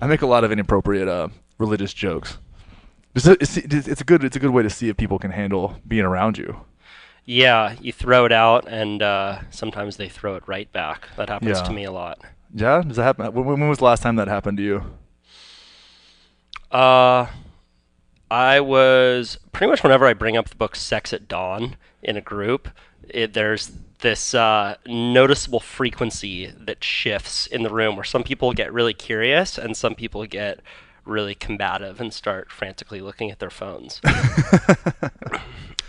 I make a lot of inappropriate religious jokes. It's a good way to see if people can handle being around you. Yeah, you throw it out, and sometimes they throw it right back. That happens to Yeah. me a lot. Yeah? Does that happen? When was the last time that happened to you? Uh, I was pretty much whenever I bring up the book Sex at Dawn in a group, there's this noticeable frequency that shifts in the room where some people get really curious and some people get really combative and start frantically looking at their phones.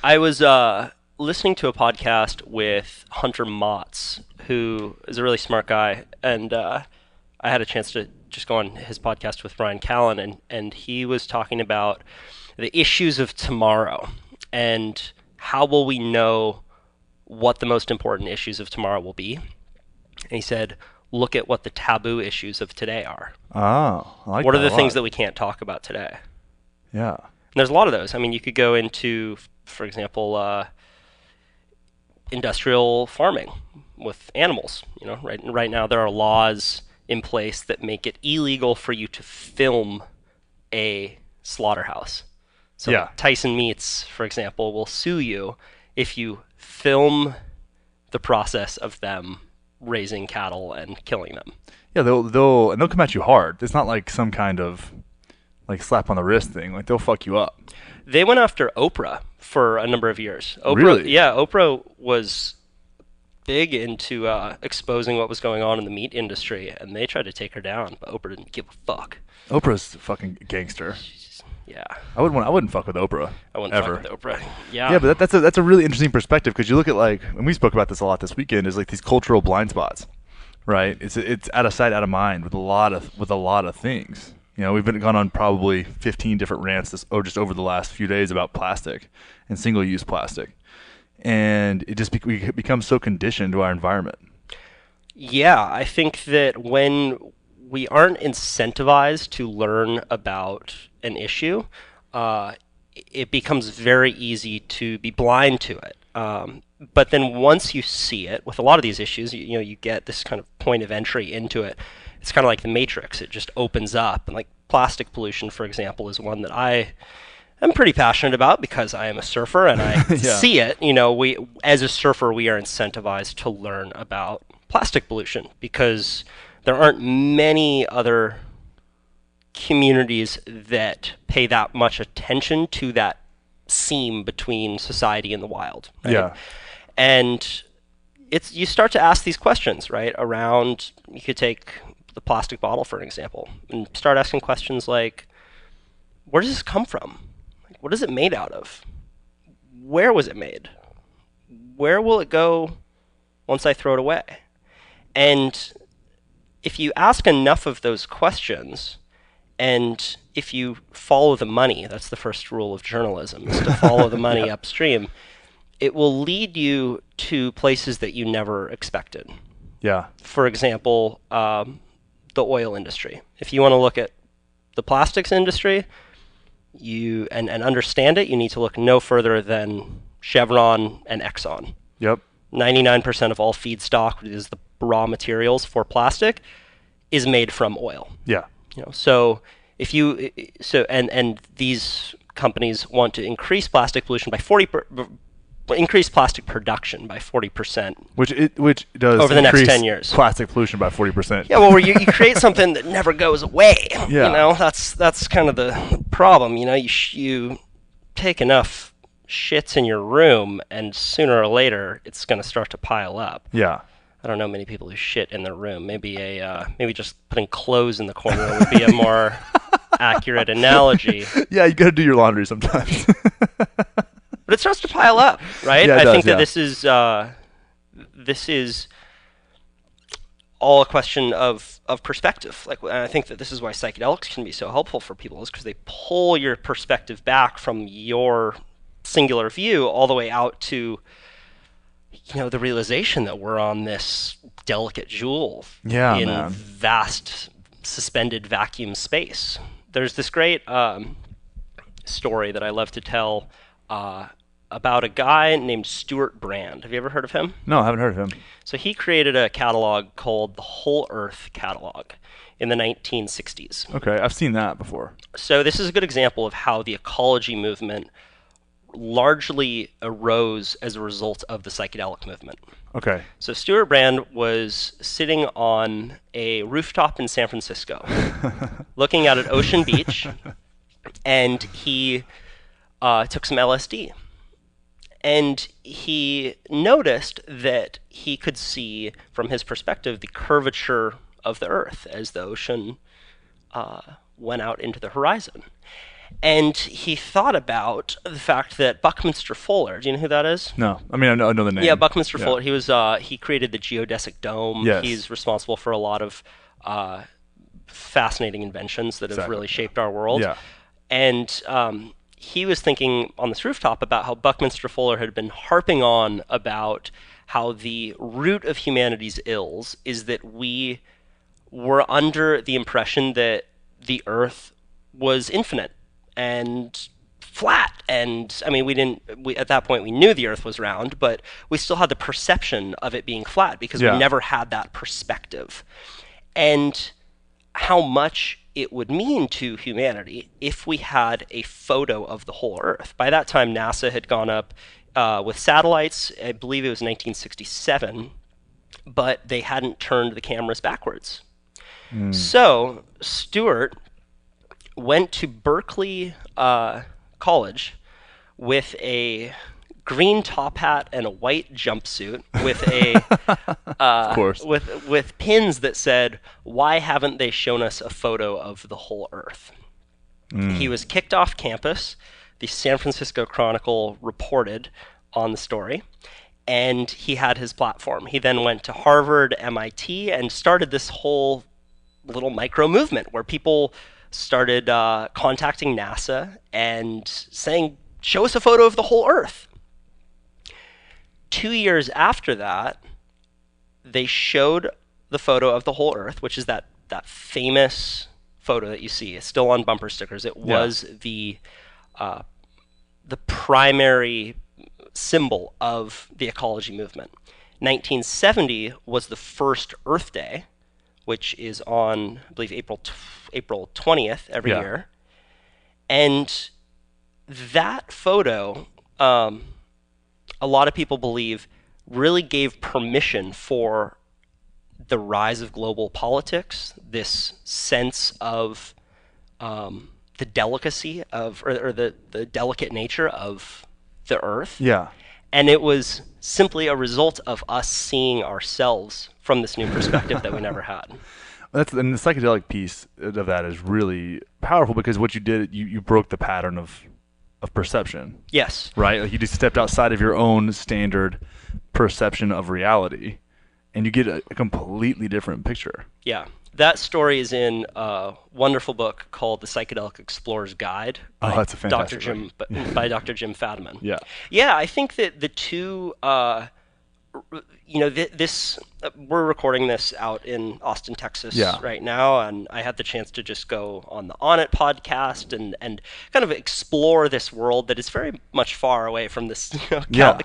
I was listening to a podcast with Hunter Motz, who is a really smart guy, and I had a chance to just go on his podcast with Ryan Callen, and he was talking about the issues of tomorrow and how will we know what the most important issues of tomorrow will be. And he said, look at what the taboo issues of today are. Oh, I like What are that the a things lot. that we can't talk about today? Yeah. And there's a lot of those. I mean, you could go into, for example, industrial farming with animals. You know, right now there are laws in place that make it illegal for you to film a slaughterhouse. So Yeah. Tyson Meats, for example, will sue you if you film the process of them raising cattle and killing them. Yeah, they'll come at you hard. It's not like some kind of like slap on the wrist thing. Like they'll fuck you up. They went after Oprah for a number of years. Oprah, Really? yeah, Oprah was big into exposing what was going on in the meat industry, and they tried to take her down, but Oprah didn't give a fuck. Oprah's a fucking gangster. Yeah, I wouldn't fuck with Oprah. I wouldn't ever. fuck with Oprah. Yeah, Yeah, but that's a really interesting perspective because you look at like, and we spoke about this a lot this weekend, is like these cultural blind spots, right? It's out of sight, out of mind with a lot of things. You know, we've gone on probably 15 different rants just over the last few days about plastic and single-use plastic, and we become so conditioned to our environment. yeah. I think that when we aren't incentivized to learn about an issue, it becomes very easy to be blind to it. But then once you see it, with a lot of these issues, you know, you get this kind of point of entry into it. It's kind of like the Matrix. It just opens up. And like plastic pollution, for example, is one that I am pretty passionate about because I am a surfer and I Yeah. see it. You know, as a surfer, we are incentivized to learn about plastic pollution because there aren't many other communities that pay that much attention to that seam between society and the wild. Right? Yeah. And you start to ask these questions, right? Around, you could take the plastic bottle for an example and start asking questions like, where does this come from? Like, what is it made out of? Where was it made? Where will it go once I throw it away? And if you ask enough of those questions, and if you follow the money, that's the first rule of journalism, is to follow the money Yeah. upstream, it will lead you to places that you never expected. Yeah. For example, the oil industry. If you want to look at the plastics industry, and understand it, you need to look no further than Chevron and Exxon. Yep. 99% of all feedstock, which is the raw materials for plastic, is made from oil. Yeah. You know, so if you and these companies want to increase plastic pollution by increase plastic production by 40%. Which does Over the next increase 10 years. plastic pollution by 40%. Yeah, well, where you create something that never goes away. Yeah. You know, that's kind of the problem. You know, you take enough shits in your room, and sooner or later, it's going to start to pile up. Yeah. I don't know many people who shit in their room. Maybe maybe just putting clothes in the corner would be a more accurate analogy. Yeah, you got to do your laundry sometimes. But it starts to pile up, right? Yeah, it I does, think that yeah. this is all a question of perspective. Like, I think that this is why psychedelics can be so helpful for people, is because they pull your perspective back from your singular view all the way out to, you know, the realization that we're on this delicate jewel Yeah, in man. vast suspended vacuum space. There's this great story that I love to tell about a guy named Stuart Brand. Have you ever heard of him? No, I haven't heard of him. So he created a catalog called the Whole Earth Catalog. in the 1960s. Okay, I've seen that before. So this is a good example of how the ecology movement largely arose as a result of the psychedelic movement. Okay. So Stuart Brand was sitting on a rooftop in San Francisco, looking out at Ocean Beach, and he took some LSD. And he noticed that he could see, from his perspective, the curvature of the Earth as the ocean went out into the horizon. And he thought about the fact that Buckminster Fuller, do you know who that is? No, I mean I know the name. Yeah, Buckminster Fuller. He created the geodesic dome. Yes. He's responsible for a lot of fascinating inventions that have really shaped our world. Yeah. And he was thinking on this rooftop about how Buckminster Fuller had been harping on about how the root of humanity's ills is that we were under the impression that the Earth was infinite and flat. And I mean, at that point we knew the Earth was round, but we still had the perception of it being flat because we never had that perspective. And how much it would mean to humanity if we had a photo of the whole Earth. By that time, NASA had gone up with satellites. I believe it was 1967, but they hadn't turned the cameras backwards. So Stuart went to Berkeley College with a green top hat and a white jumpsuit with a Of course. with pins that said, "Why haven't they shown us a photo of the whole Earth?" He was kicked off campus. The San Francisco Chronicle reported on the story, and he had his platform. He then went to Harvard, MIT, and started this whole little micro movement where people started contacting NASA and saying, "Show us a photo of the whole Earth." 2 years after that, they showed the photo of the whole Earth, which is that famous photo that you see. It's still on bumper stickers. It was the primary symbol of the ecology movement. 1970 was the first Earth Day, which is on, I believe, April 20th every year. And that photo, a lot of people believe, really gave permission for the rise of global politics, this sense of the delicacy of, or the delicate nature of the Earth. Yeah. And it was simply a result of us seeing ourselves from this new perspective that we never had. And the psychedelic piece of that is really powerful because what you did, you broke the pattern of perception. Yes. Right? Like you just stepped outside of your own standard perception of reality, and you get a completely different picture. Yeah. That story is in a wonderful book called The Psychedelic Explorer's Guide by that's a fantastic by Dr. Jim Fadiman. Yeah. Yeah, I think that the two, we're recording this out in Austin, Texas right now, and I had the chance to just go on the On It podcast and kind of explore this world that is very much far away from this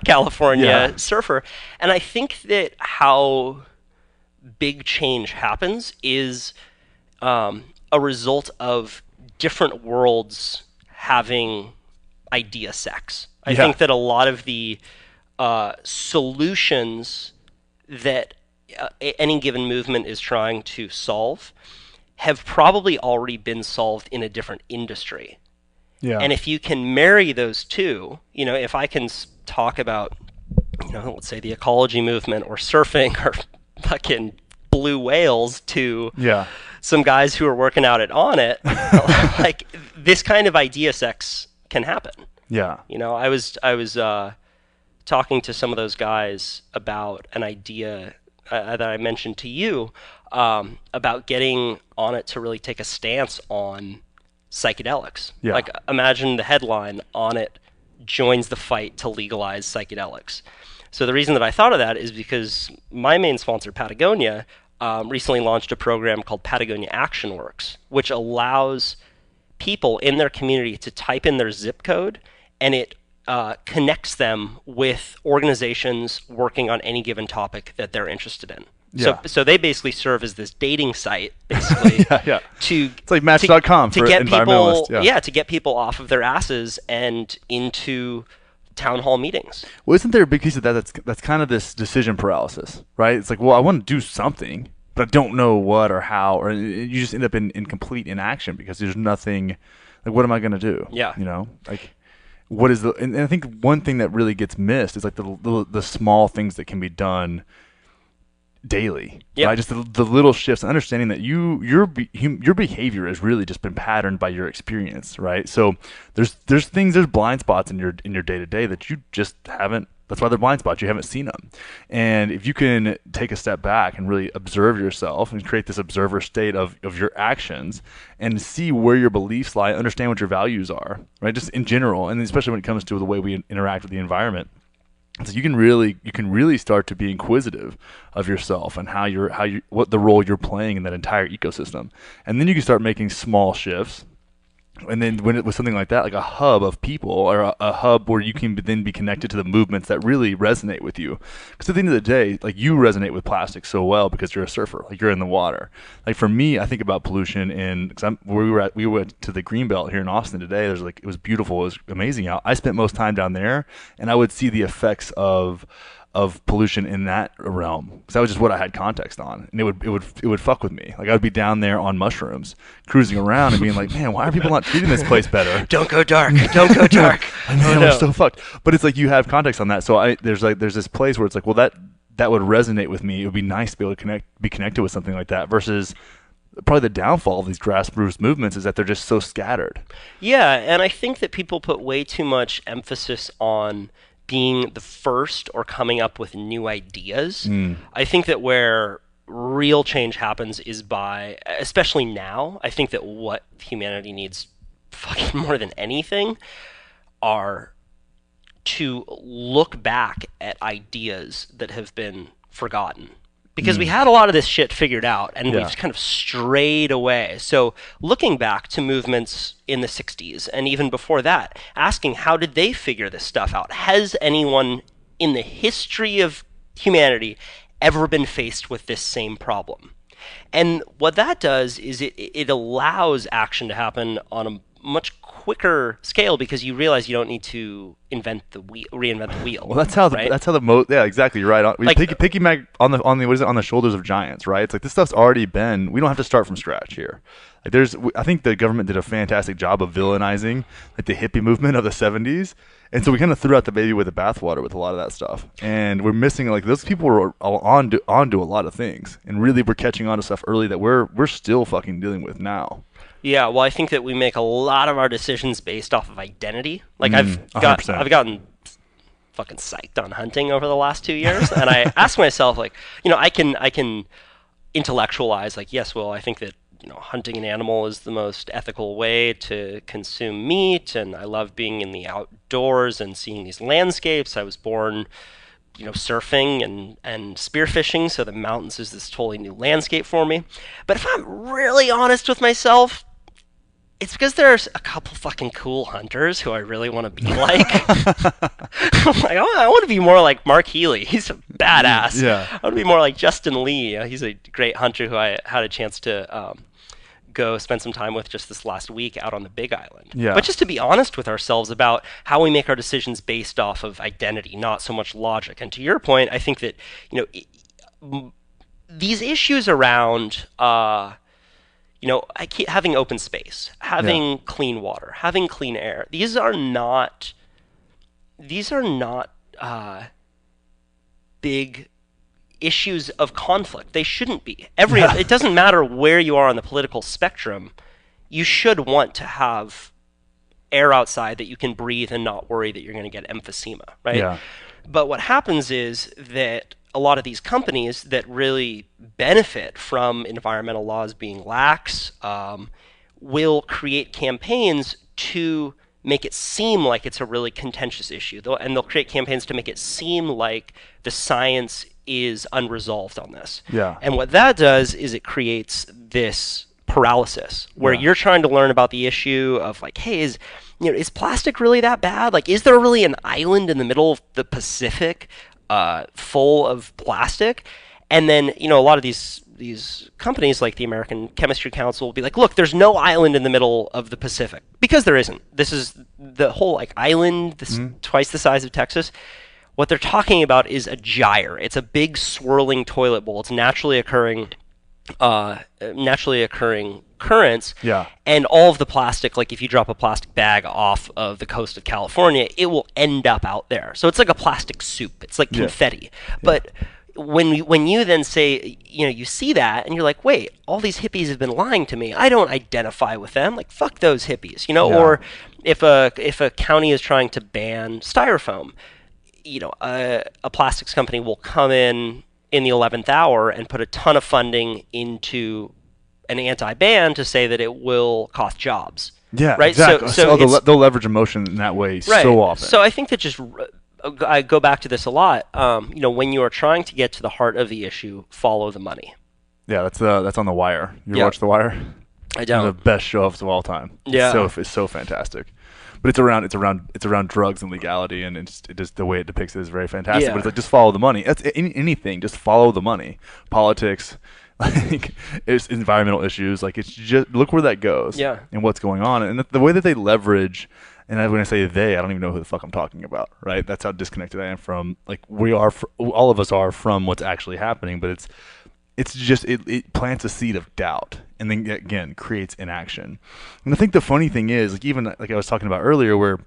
California surfer. And I think that how big change happens is a result of different worlds having idea sex. I think that a lot of the solutions that any given movement is trying to solve have probably already been solved in a different industry. Yeah. And if you can marry those two, if I can talk about, let's say the ecology movement or surfing or fucking blue whales to some guys who are working out On It, like this kind of idea sex can happen. Yeah. I was talking to some of those guys about an idea that I mentioned to you about getting On It to really take a stance on psychedelics. Yeah. Like imagine the headline, On It joins the fight to legalize psychedelics. So the reason that I thought of that is because my main sponsor, Patagonia, recently launched a program called Patagonia Action Works, which allows people in their community to type in their zip code, and it connects them with organizations working on any given topic that they're interested in. Yeah. So they basically serve as this dating site, basically, Yeah. to It's like Match.com to for get environmentalists. people, Yeah. to get people off of their asses and into town hall meetings. Well, isn't there a big piece of that that's kind of this decision paralysis, right? It's like, well, I want to do something, but I don't know what or how, or you just end up in complete inaction because there's nothing. Like, what am I going to do? Yeah. You know, like, what is the? And I think one thing that really gets missed is like the small things that can be done daily, Yeah. right? Just the little shifts, understanding that your behavior has really just been patterned by your experience, right? So there's blind spots in your day to day that you just haven't. That's why they're blind spots. You haven't seen them, and if you can take a step back and really observe yourself and create this observer state of your actions and see where your beliefs lie, understand what your values are, right? Just in general, and especially when it comes to the way we interact with the environment. So you can really start to be inquisitive of yourself and what the role you're playing in that entire ecosystem, and then you can start making small shifts. And then when it was something like that, like a hub of people or a hub where you can then be connected to the movements that really resonate with you. Because at the end of the day, like you resonate with plastic so well because you're a surfer, like you're in the water. Like for me, I think about pollution we went to the Greenbelt here in Austin today. It was beautiful. It was amazing out. I spent most time down there and I would see the effects of pollution in that realm because that was just what I had context on, and it would fuck with me. Like I would be down there on mushrooms, cruising around and being like, man, why are people not treating this place better? Don't go dark. Don't go dark. Man, we're so fucked. But it's like you have context on that, so there's this place where it's like, well, that would resonate with me. It would be nice to be able to be connected with something like that versus. Probably the downfall of these grassroots movements is that they're just so scattered. Yeah, and I think that people put way too much emphasis on being the first or coming up with new ideas. I think that where real change happens is by, especially now, I think that what humanity needs fucking more than anything are to look back at ideas that have been forgotten. Because we had a lot of this shit figured out, and we've kind of strayed away. So looking back to movements in the 60s, and even before that, asking how did they figure this stuff out? Has anyone in the history of humanity ever been faced with this same problem? And what that does is it allows action to happen on a much quicker scale because you realize you don't need to reinvent the wheel. Well, yeah, exactly. You're right. Piggyback on the what is it, on the shoulders of giants, right? It's like this stuff's already been. We don't have to start from scratch here. Like I think the government did a fantastic job of villainizing like the hippie movement of the 70s, and so we kind of threw out the baby with the bathwater with a lot of that stuff, and we're missing like those people were onto a lot of things, and really we're catching on to stuff early that we're still fucking dealing with now. Yeah, well, I think that we make a lot of our decisions based off of identity. Like I've gotten fucking psyched on hunting over the last 2 years, and I ask myself, like, I can intellectualize, like, yes, well, I think that hunting an animal is the most ethical way to consume meat, and I love being in the outdoors and seeing these landscapes. I was born surfing and spearfishing, so the mountains is this totally new landscape for me. But if I'm really honest with myself, it's because there's a couple fucking cool hunters who I really want to be like. I'm like, I want to be more like Mark Healy. He's a badass. Yeah. I want to be more like Justin Lee. He's a great hunter who I had a chance to go spend some time with just this last week out on the Big Island. Yeah. But just to be honest with ourselves about how we make our decisions based off of identity, not so much logic. And to your point, I think that these issues around I keep having open space, having clean water, having clean air. These are not big issues of conflict. They shouldn't be. It doesn't matter where you are on the political spectrum. You should want to have air outside that you can breathe and not worry that you're going to get emphysema, right? Yeah. But what happens is that a lot of these companies that really benefit from environmental laws being lax will create campaigns to make it seem like it's a really contentious issue. They'll create campaigns to make it seem like the science is unresolved on this. Yeah. And what that does is it creates this paralysis where you're trying to learn about the issue of like, hey, is plastic really that bad? Like, is there really an island in the middle of the Pacific full of plastic? And then, a lot of these companies like the American Chemistry Council will be like, look, there's no island in the middle of the Pacific, because there isn't. This is the whole like island, this twice the size of Texas. What they're talking about is a gyre. It's a big swirling toilet bowl. It's naturally occurring currents. Yeah. And all of the plastic, like if you drop a plastic bag off of the coast of California, it will end up out there. So it's like a plastic soup. It's like confetti. Yeah. But when you then say, you see that and you're like, wait, all these hippies have been lying to me. I don't identify with them. Like, fuck those hippies, Or if a county is trying to ban styrofoam, a plastics company will come in the 11th hour and put a ton of funding into an anti-ban to say that it will cost jobs. Yeah, right. Exactly. So they'll leverage emotion in that way so often. So I think that I go back to this a lot. When you are trying to get to the heart of the issue, follow the money. Yeah, that's on The Wire. You ever watch The Wire? I don't. One of the best shows of all time. Yeah, it's so fantastic. But it's around drugs and legality, and it just the way it depicts it is very fantastic. Yeah. But it's like, just follow the money. That's anything. Just follow the money. Politics, like it's environmental issues. Like, it's just look where that goes. Yeah. And what's going on, and the way that they leverage. And when I say they, I don't even know who the fuck I'm talking about. Right? That's how disconnected I am from. Like, all of us are from what's actually happening. But it's just it plants a seed of doubt, and then again creates inaction. And I think the funny thing is, like, even like I was talking about earlier, where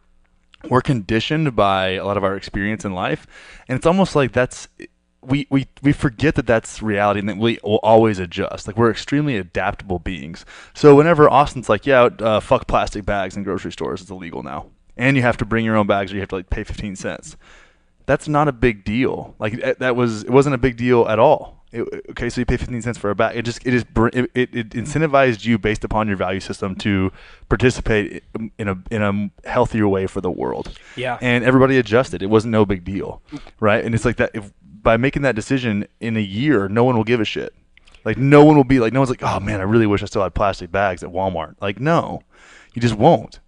we're conditioned by a lot of our experience in life, and it's almost like we forget that that's reality, and that we will always adjust. Like, we're extremely adaptable beings. So whenever Austin's like, fuck plastic bags in grocery stores, it's illegal now, and you have to bring your own bags, or you have to like pay 15 cents. That's not a big deal. Like, it wasn't a big deal at all. Okay, so you pay 15 cents for a bag. It incentivized you based upon your value system to participate in a healthier way for the world. Yeah. And everybody adjusted. It wasn't no big deal, right? And it's like that. By making that decision in a year, no one will give a shit. Like, no one will be like, no one's like, oh man, I really wish I still had plastic bags at Walmart. Like, no, you just won't.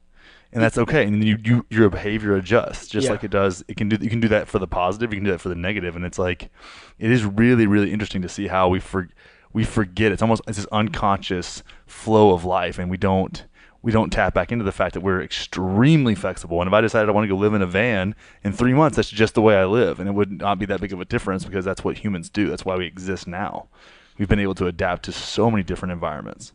And that's okay. And then your behavior adjusts just like it does. You can do that for the positive. You can do that for the negative. And it's like, it is really, really interesting to see how we forget. It's this unconscious flow of life, and we don't tap back into the fact that we're extremely flexible. And if I decided I want to go live in a van in 3 months, that's just the way I live, and it would not be that big of a difference, because that's what humans do. That's why we exist now. We've been able to adapt to so many different environments.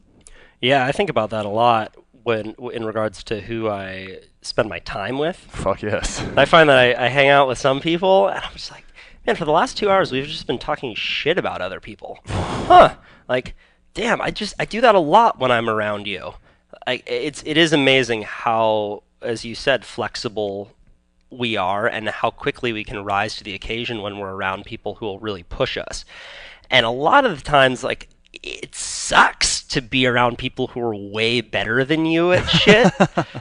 Yeah, I think about that a lot in regards to who I spend my time with. Fuck yes. I find that I hang out with some people, and I'm just like, man, for the last 2 hours, we've just been talking shit about other people. Like, damn, I do that a lot when I'm around you. It is amazing how, as you said, flexible we are, and how quickly we can rise to the occasion when we're around people who will really push us. And a lot of the times, like, it sucks to be around people who are way better than you at shit,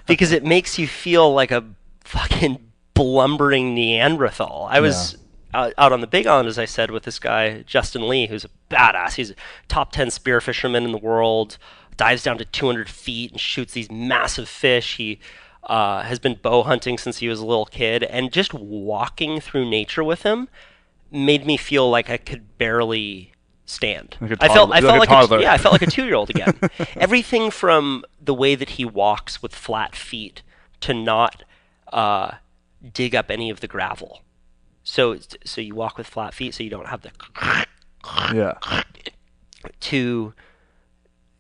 because it makes you feel like a fucking blumbering Neanderthal. I was out on the Big Island, as I said, with this guy, Justin Lee, who's a badass. He's a top 10 spear fisherman in the world, dives down to 200 feet and shoots these massive fish. He has been bow hunting since he was a little kid, and just walking through nature with him made me feel like I could barely stand. I felt like a 2-year-old again. Everything from the way that he walks with flat feet to not dig up any of the gravel. So you walk with flat feet, so you don't have the to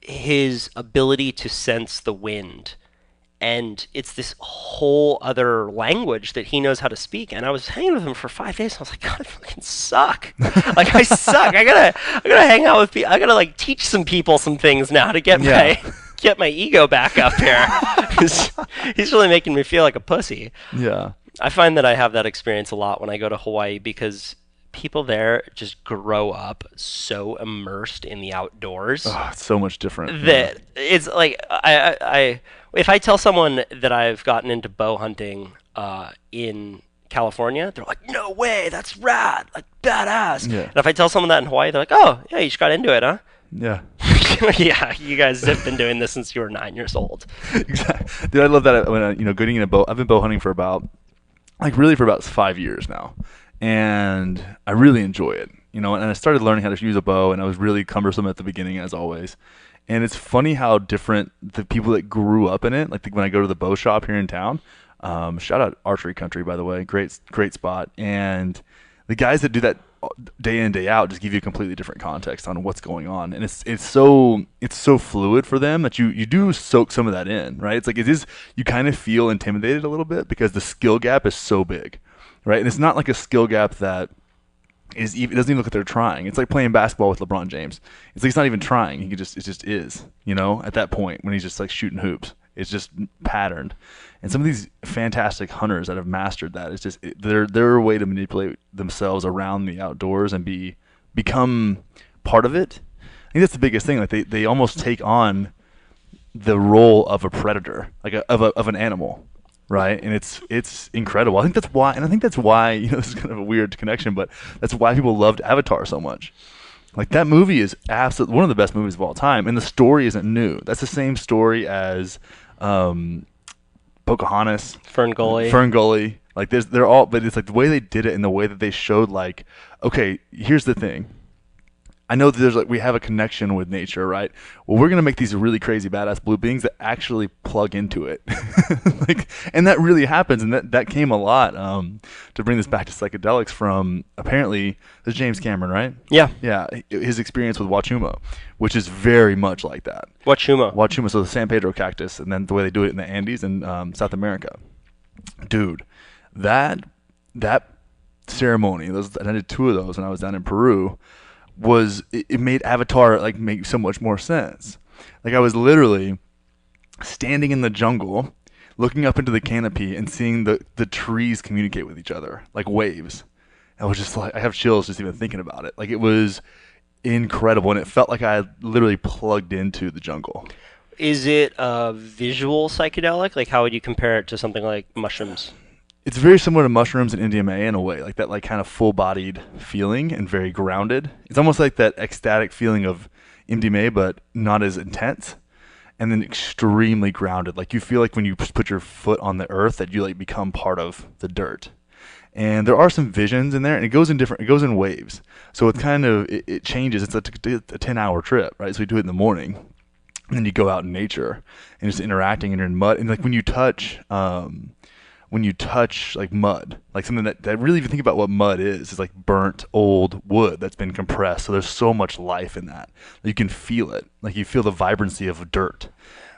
his ability to sense the wind. And it's this whole other language that he knows how to speak. And I was hanging with him for 5 days, and I was like, God, I fucking suck. Like, I suck. I gotta hang out with people. I gotta like teach some people some things now to get my ego back up here. He's really making me feel like a pussy. Yeah. I find that I have that experience a lot when I go to Hawaii, because people there just grow up so immersed in the outdoors. Oh, it's so much different. That it's like, if I tell someone that I've gotten into bow hunting in California, they're like, no way, that's rad, like badass. Yeah. And if I tell someone that in Hawaii, they're like, oh, yeah, you just got into it, huh? Yeah. Yeah, you guys have been doing this since you were 9 years old. Exactly. Dude, I love that when getting in a bow. I've been bow hunting for about 5 years now, and I really enjoy it. you know, and I started learning how to use a bow, and I was really cumbersome at the beginning, as always. And it's funny how different the people that grew up in it, like when I go to the bow shop here in town, shout out Archery Country, by the way, great spot. And the guys that do that day in, day out just give you a completely different context on what's going on. And it's so fluid for them that you do soak some of that in, right? It's like you kind of feel intimidated a little bit because the skill gap is so big, right? And it's not like a skill gap that it doesn't even look like they're trying. It's like playing basketball with LeBron James. It's like he's not even trying. It just is, you know, at that point when he's just like shooting hoops. It's just patterned. And some of these fantastic hunters that have mastered that, it's just their way to manipulate themselves around the outdoors and become part of it. I think that's the biggest thing. Like they almost take on the role of a predator, like of an animal. Right, and it's incredible. I think that's why, you know, this is kind of a weird connection, but that's why people loved Avatar so much. Like that movie is absolutely one of the best movies of all time, and the story isn't new. That's the same story as Pocahontas, Ferngully. Like they're all, but it's like the way they did it and the way that they showed, like, okay, here's the thing. I know that we have a connection with nature, right? Well, we're gonna make these really crazy badass blue beings that actually plug into it, and that really happens, and that came a lot. To bring this back to psychedelics, from apparently there's James Cameron, right? Yeah, his experience with Wachuma, which is very much like that. Wachuma, so the San Pedro cactus, and then the way they do it in the Andes in South America, dude, that ceremony. I did 2 of those when I was down in Peru. It made Avatar like make so much more sense. Like I was literally standing in the jungle, looking up into the canopy and seeing the trees communicate with each other like waves. I was just like, I have chills just even thinking about it. Like it was incredible, and it felt like I had literally plugged into the jungle. Is it a visual psychedelic? Like how would you compare it to something like mushrooms? It's very similar to mushrooms and MDMA in a way, like that, like kind of full-bodied feeling and very grounded. It's almost like that ecstatic feeling of MDMA, but not as intense, and then extremely grounded. Like you feel like when you put your foot on the earth that you like become part of the dirt. And there are some visions in there, and it goes in waves. So it's kind of it changes. It's a 10-hour trip, right? So we do it in the morning, and then you go out in nature and just interacting, and you're in mud, and like when you touch like mud, like something that really, if you think about what mud is it's like burnt old wood that's been compressed. So there's so much life in that. You can feel it. Like you feel the vibrancy of dirt.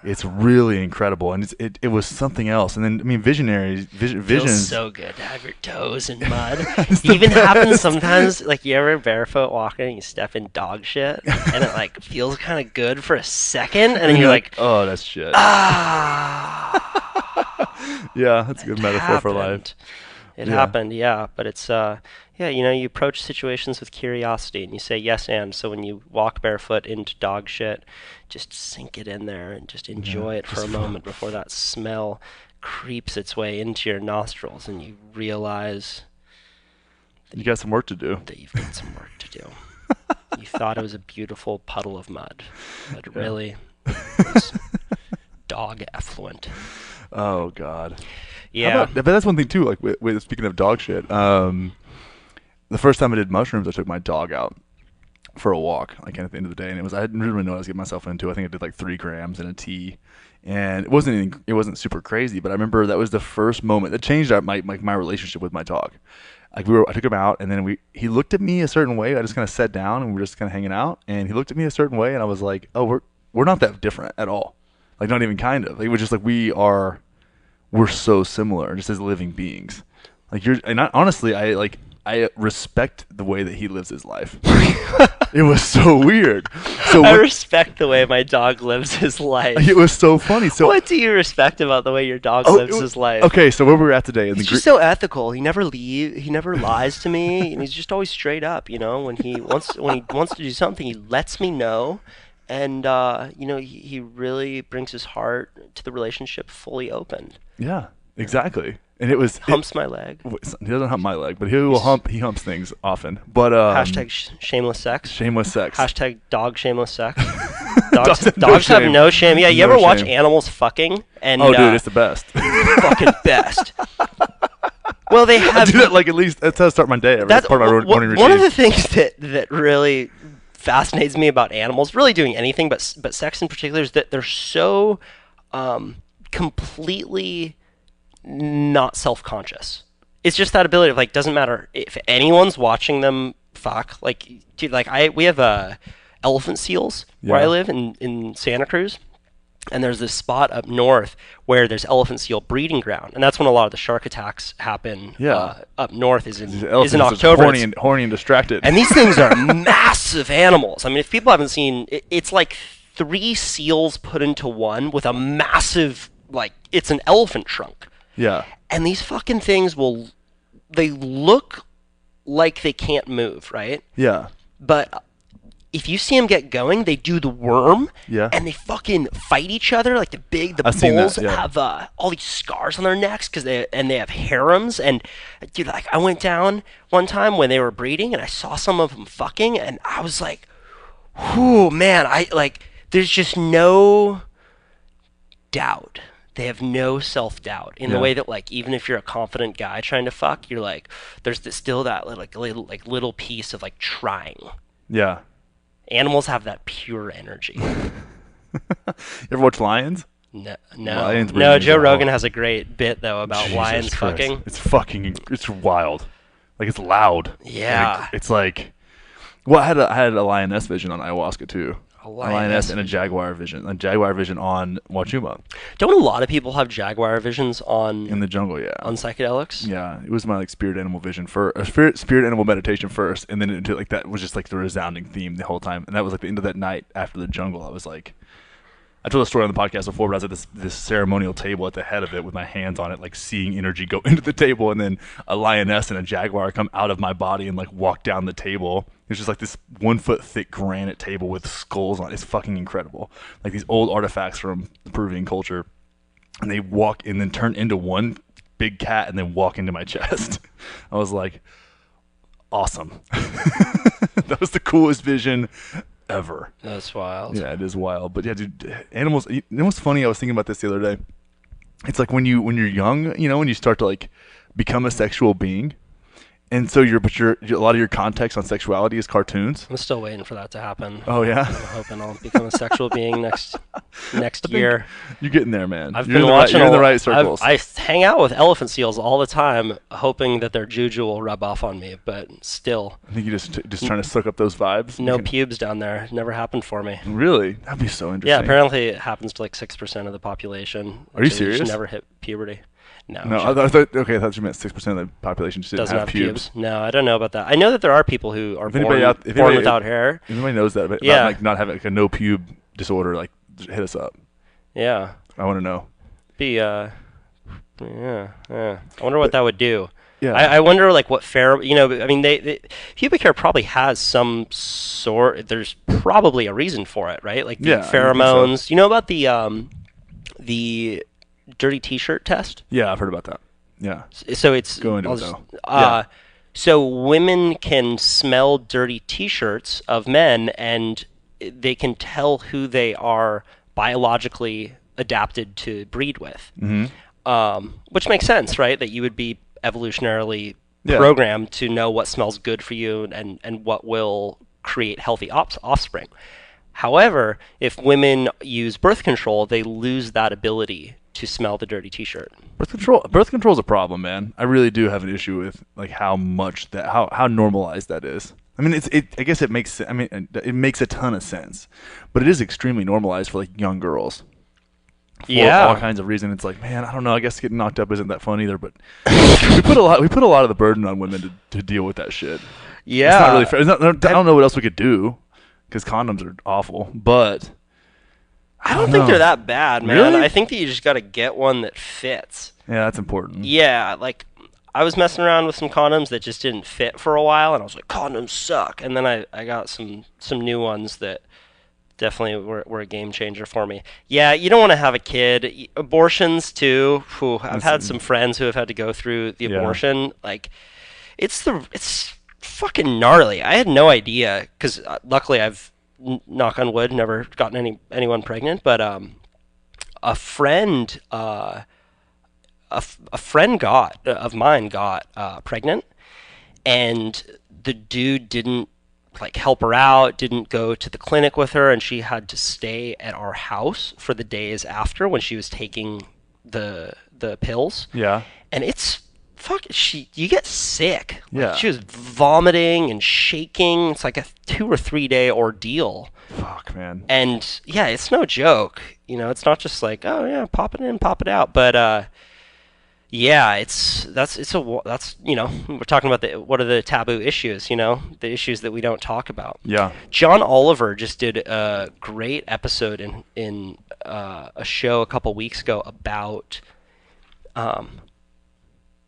It's really incredible, and it was something else. And then I mean, visions. Feels so good to have your toes in mud. It even happens sometimes. Like you ever barefoot walking and you step in dog shit, and it like feels kind of good for a second, and then you're like, oh, that's shit. Yeah, that's a good metaphor for life. It happened, yeah. But it's you know, you approach situations with curiosity and you say yes and. So when you walk barefoot into dog shit, just sink it in there and just enjoy it for a moment before that smell creeps its way into your nostrils and you realize you got some work to do. That you've got some work to do. You thought it was a beautiful puddle of mud, but really it was dog effluent. Oh God. Yeah. But that's one thing too. Like with speaking of dog shit, the first time I did mushrooms, I took my dog out for a walk, like at the end of the day, and I didn't really know what I was getting myself into. I think I did like 3 grams in a tea, and it wasn't super crazy. But I remember that was the first moment that changed my relationship with my dog. Like I took him out, and then he looked at me a certain way. I just kind of sat down, and we were just kind of hanging out, and he looked at me a certain way, and I was like, oh, we're not that different at all. Like not even kind of. Like, it was just like we're so similar, just as living beings. Like honestly, I respect the way that he lives his life. It was so weird. I respect the way my dog lives his life. It was so funny. So what do you respect about the way your dog lives his life? Okay, so where we were at today, he's just so ethical. He never lies to me, and he's just always straight up. You know, when he wants to do something, he lets me know. And, you know, he really brings his heart to the relationship fully open. Yeah, exactly. And it was... Humps my leg. He doesn't hump my leg, but he humps things often. But hashtag shameless sex. Shameless sex. Hashtag dog shameless sex. Dogs have no shame. Yeah, you ever watch animals fucking? And, oh, dude, it's the best. Fucking best. Well, they I have. do that like at least that's how I start my day. That's part of my morning routine. One of the things that really fascinates me about animals, really doing anything, but sex in particular, is that they're so completely not self-conscious. It's just that ability of like, doesn't matter if anyone's watching them fuck. Like, dude, like we have elephant seals where I live in Santa Cruz. And there's this spot up north where there's elephant seal breeding ground, and that's when a lot of the shark attacks happen. Up north is in October. Horny and distracted. And these things are massive animals. I mean, if people haven't seen, it's like 3 seals put into one with a massive, like, it's an elephant trunk. Yeah. And these fucking things they look like they can't move, right? Yeah. But if you see them get going, they do the worm, and they fucking fight each other. Like the bulls have all these scars on their necks because they have harems. And dude, like I went down one time when they were breeding, and I saw some of them fucking, and I was like, "Whew, man!" There's just no doubt. They have no self-doubt in the way that, like, even if you're a confident guy trying to fuck, you're like, there's still that little piece of like trying. Yeah. Animals have that pure energy. You ever watch Lions? No. Joe Rogan has a great bit though about Jesus lions Christ. fucking. It's wild. Like it's loud. Yeah. It's like, well, I had a lioness vision on ayahuasca too. A lioness and a jaguar vision on Wachuma. Don't a lot of people have jaguar visions in the jungle? Yeah. On psychedelics. Yeah, it was my like spirit animal vision for spirit animal meditation first, and then into like that was just like the resounding theme the whole time, and that was like the end of that night after the jungle. I was like, I told a story on the podcast before, but I was at this ceremonial table at the head of it with my hands on it, like seeing energy go into the table, and then a lioness and a jaguar come out of my body and like walk down the table. It's just like this 1 foot thick granite table with skulls on it. It's fucking incredible. Like these old artifacts from the Peruvian culture, and they walk and then turn into one big cat and then walk into my chest. I was like, awesome. That was the coolest vision ever. That's wild. Yeah, it is wild. But yeah, dude, animals. You know what's funny? I was thinking about this the other day. It's like when you're young, you know, when you start to like become a sexual being, and so a lot of your context on sexuality is cartoons. I'm still waiting for that to happen. Oh yeah. I'm hoping I'll become a sexual being next year. You're getting there, man. I've been watching. You're in the right circles. I hang out with elephant seals all the time, hoping that their juju will rub off on me. But still, I think you're just trying to soak up those vibes. No pubes down there. Never happened for me. Really? That'd be so interesting. Yeah, apparently it happens to like 6% of the population. Are you serious? Just never hit puberty. No. I thought you meant 6% of the population just doesn't have pubes. No, I don't know about that. I know that there are people who are born without hair. If anybody knows that, about like not having like a no pube disorder, like hit us up. Yeah. I want to know. I wonder what that would do. Yeah. I wonder like what I mean, pubic hair probably has some sort. There's probably a reason for it, right? Like the pheromones. So. You know about the dirty T-shirt test? Yeah, I've heard about that. Yeah. So it's go into it though. So women can smell dirty T-shirts of men, and they can tell who they are biologically adapted to breed with. Mm-hmm. Which makes sense, right? That you would be evolutionarily programmed to know what smells good for you and what will create healthy offspring. However, if women use birth control, they lose that ability to smell the dirty T-shirt. Birth control is a problem, man. I really do have an issue with like how normalized that is. I mean, I guess it makes. I mean, it makes a ton of sense, but it is extremely normalized for like young girls. For all kinds of reasons. It's like, man, I don't know. I guess getting knocked up isn't that fun either. But we put a lot of the burden on women to deal with that shit. Yeah, it's not really fair. I don't know what else we could do because condoms are awful, but. I don't think they're that bad, man. Really? I think that you just got to get one that fits. Yeah, that's important. Yeah, like I was messing around with some condoms that just didn't fit for a while, and I was like, condoms suck. And then I got some new ones that definitely were a game changer for me. Yeah, you don't want to have a kid. Abortions too. I've had some friends who have had to go through the abortion. Like, it's fucking gnarly. I had no idea because luckily I've. Knock on wood, never gotten anyone pregnant, but a friend a friend of mine got pregnant, and the dude didn't like help her out, didn't go to the clinic with her, and she had to stay at our house for the days after when she was taking the pills. Yeah. And it's you get sick. Like, Yeah. she was vomiting and shaking. It's like a 2 or 3 day ordeal. Fuck, man. And yeah, it's no joke. It's not just like, oh yeah, pop it in, pop it out. But yeah, that's we're talking about what are the taboo issues, the issues that we don't talk about. Yeah. John Oliver just did a great episode in a show a couple weeks ago about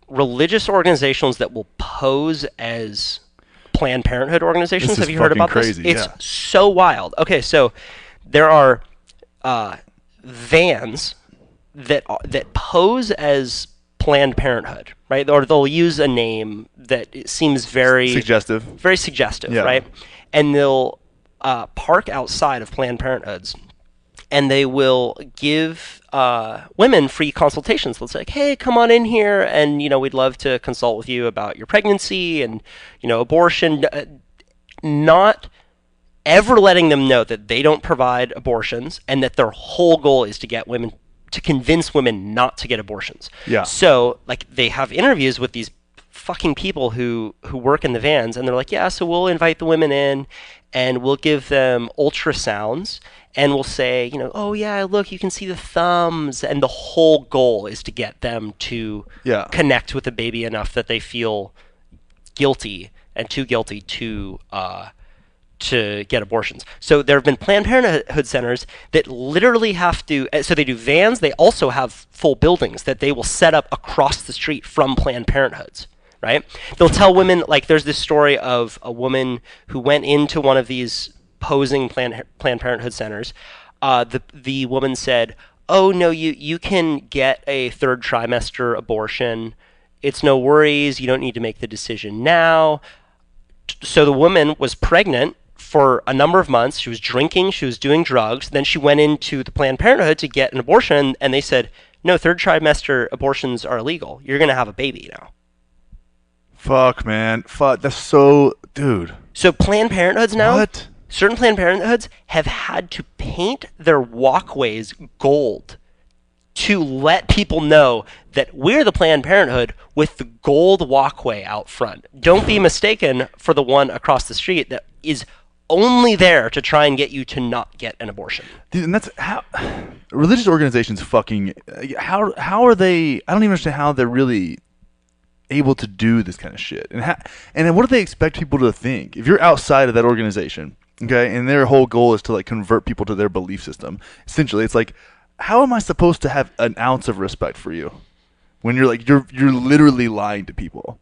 religious organizations that will pose as Planned Parenthood organizations. This is Have you heard about crazy, this? yeah. It's so wild. Okay, so there are vans that pose as Planned Parenthood, right? Or they'll use a name that seems very suggestive, yeah. Right? And they'll park outside of Planned Parenthoods, and they will give women free consultations. They'll say, hey, come on in here, and we'd love to consult with you about your pregnancy and abortion. Not ever letting them know that they don't provide abortions and that their whole goal is to convince women not to get abortions. Yeah. So like they have interviews with these fucking people who work in the vans, and they're like, yeah, so we'll invite the women in and we'll give them ultrasounds and we'll say, oh yeah, look, you can see the thumbs, and the whole goal is to get them to connect with the baby enough that they feel guilty and too guilty to get abortions. So there have been Planned Parenthood centers that literally have to, so they do vans, they also have full buildings that they will set up across the street from Planned Parenthoods, right? They'll tell women, like there's this story of a woman who went into one of these posing Planned Parenthood centers. The woman said, oh no, you can get a 3rd trimester abortion. It's no worries, you don't need to make the decision now. So the woman was pregnant for a number of months. She was drinking, she was doing drugs. Then she went into the Planned Parenthood to get an abortion, and they said, no, 3rd trimester abortions are illegal. You're going to have a baby now. Fuck, man. Fuck. That's so... Dude. So Planned Parenthoods now... What? Certain Planned Parenthoods have had to paint their walkways gold to let people know that we're the Planned Parenthood with the gold walkway out front. Don't be mistaken for the one across the street that is only there to try and get you to not get an abortion. Dude, and that's how religious organizations fucking how are they? I don't even understand how they're really able to do this kind of shit. And what do they expect people to think? If you're outside of that organization, okay, and their whole goal is to like convert people to their belief system, essentially, it's like, how am I supposed to have an ounce of respect for you when you're literally lying to people?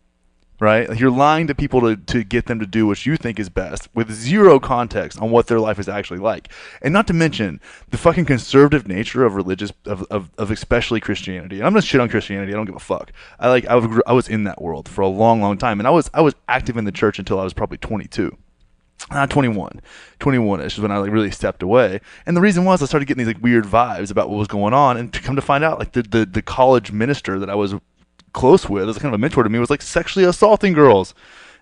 Right? Like you're lying to people to get them to do what you think is best with zero context on what their life is actually like. And not to mention the fucking conservative nature of religious, of especially Christianity. And I'm going to shit on Christianity. I don't give a fuck. I was in that world for a long, long time. And I was active in the church until I was probably 22. 21. 21-ish is when I like really stepped away. And the reason was I started getting these like weird vibes about what was going on. And to come to find out, like the college minister that I was close with, as kind of a mentor to me, was like sexually assaulting girls.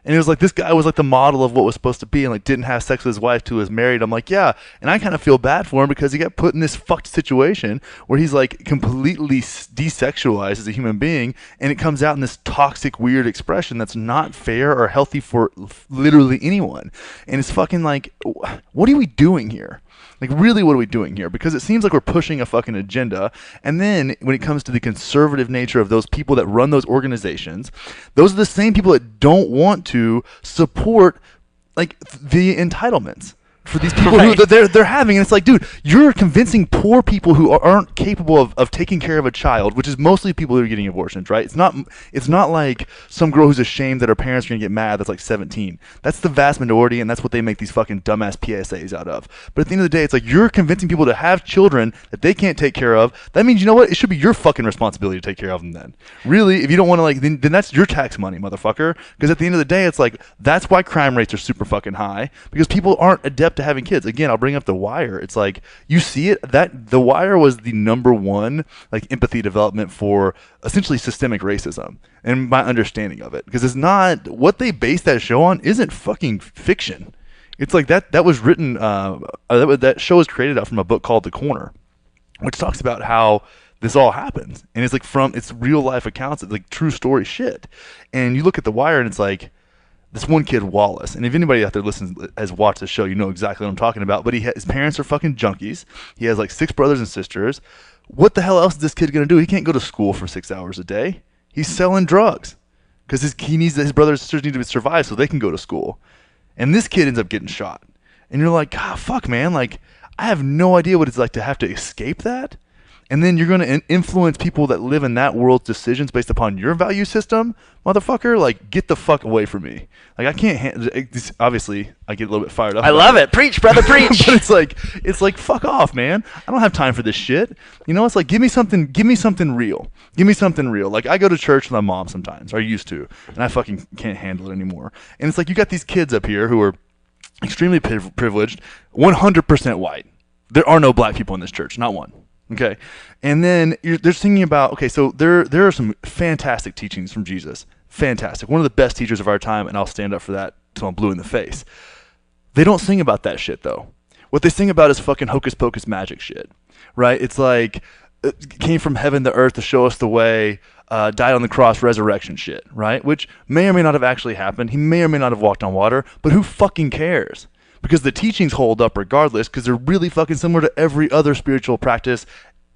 And it was like this guy was like the model of what was supposed to be, and like didn't have sex with his wife till he was married. I'm like, yeah. And I kind of feel bad for him because he got put in this fucked situation where he's like completely desexualized as a human being, and it comes out in this toxic, weird expression that's not fair or healthy for literally anyone. And it's fucking like, what are we doing here? Like, really, what are we doing here? Because it seems like we're pushing a fucking agenda. And then when it comes to the conservative nature of those people that run those organizations, those are the same people that don't want to support, like, the entitlements for these people right. who they're having. And it's like, dude, you're convincing poor people who aren't capable of taking care of a child, which is mostly people who are getting abortions, right? It's not like some girl who's ashamed that her parents are going to get mad that's like 17. That's the vast majority, and that's what they make these fucking dumbass PSAs out of. But at the end of the day, it's like you're convincing people to have children that they can't take care of. That means, you know what? It should be your fucking responsibility to take care of them then. Really, if you don't want to, like, then that's your tax money, motherfucker. Because at the end of the day, it's like, that's why crime rates are super fucking high, because people aren't adept to having kids. Again, I'll bring up The Wire. It's like you see it that The Wire was the number one like empathy development for essentially systemic racism and my understanding of it, because it's not what they base that show on isn't fucking fiction. It's like that was written that show was created out from a book called The Corner, which talks about how this all happens, and it's like it's real life accounts, it's like true story shit. And you look at The Wire, and it's like this one kid Wallace, and if anybody out there listens has watched the show, you know exactly what I'm talking about. But his parents are fucking junkies. He has like 6 brothers and sisters. What the hell else is this kid gonna do? He can't go to school for 6 hours a day. He's selling drugs because his brothers and sisters need to survive so they can go to school. And this kid ends up getting shot, and you're like, God, fuck, man, like I have no idea what it's like to have to escape that. And then you're going to influence people that live in that world's decisions based upon your value system, motherfucker. Like, get the fuck away from me. Like, I can't obviously, I get a little bit fired up. I love it. Preach, brother, preach. But it's like, fuck off, man. I don't have time for this shit. You know, it's like, give me something real. Give me something real. Like, I go to church with my mom sometimes, or I used to, and I fucking can't handle it anymore. And it's like, you got these kids up here who are extremely privileged, 100% white. There are no black people in this church, not one. Okay, and then they're singing about, okay, so there are some fantastic teachings from Jesus. Fantastic. One of the best teachers of our time, and I'll stand up for that till I'm blue in the face. They don't sing about that shit, though. What they sing about is fucking hocus pocus magic shit, right? It's like, it came from heaven to earth to show us the way, died on the cross, resurrection shit, right? Which may or may not have actually happened. He may or may not have walked on water, but who fucking cares? Because the teachings hold up regardless, because they're really fucking similar to every other spiritual practice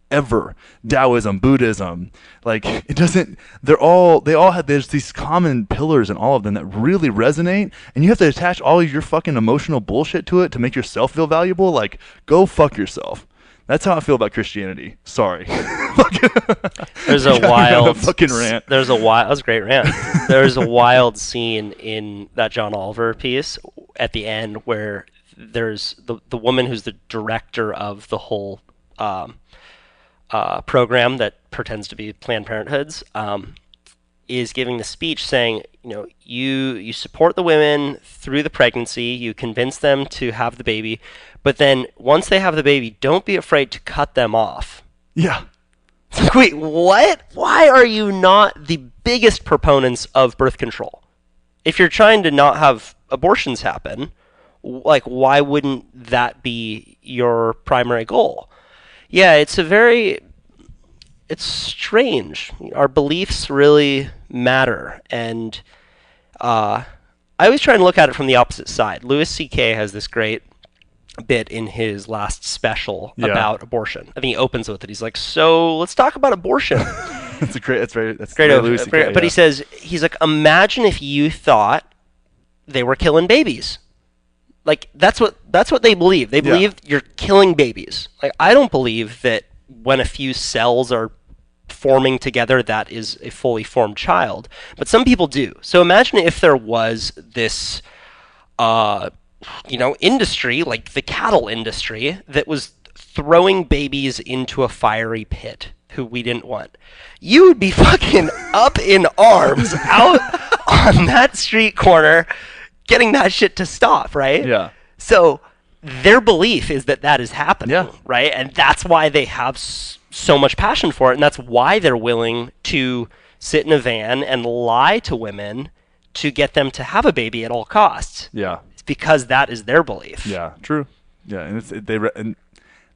ever. Taoism, Buddhism, like it doesn't, they all have, there's these common pillars in all of them that really resonate, and you have to attach all of your fucking emotional bullshit to it to make yourself feel valuable. Like, go fuck yourself. That's how I feel about Christianity. Sorry. There's a wild fucking rant. That was a great rant. There's a wild scene in that John Oliver piece at the end where there's the woman who's the director of the whole program that pretends to be Planned Parenthood's, is giving the speech saying, you know, you support the women through the pregnancy, you convince them to have the baby, but then once they have the baby, don't be afraid to cut them off. Yeah. Wait, what? Why are you not the biggest proponents of birth control? If you're trying to not have abortions happen, like, why wouldn't that be your primary goal? Yeah, it's strange. Our beliefs really matter, and I always try and look at it from the opposite side. Louis C.K. has this great bit in his last special about abortion. I think he opens with it. He's like, "So let's talk about abortion." That's great. Louis C.K., but he's like, imagine if you thought they were killing babies. Like, that's what they believe. They believe you're killing babies. Like, I don't believe that when a few cells are forming together, that is a fully formed child. But some people do. So imagine if there was this, industry, like the cattle industry, that was throwing babies into a fiery pit who we didn't want. You would be fucking up in arms out on that street corner getting that shit to stop, right? Yeah. So their belief is that is happening, right? And that's why they have so much passion for it, and that's why they're willing to sit in a van and lie to women to get them to have a baby at all costs. Yeah. It's because that is their belief. Yeah, true. Yeah, and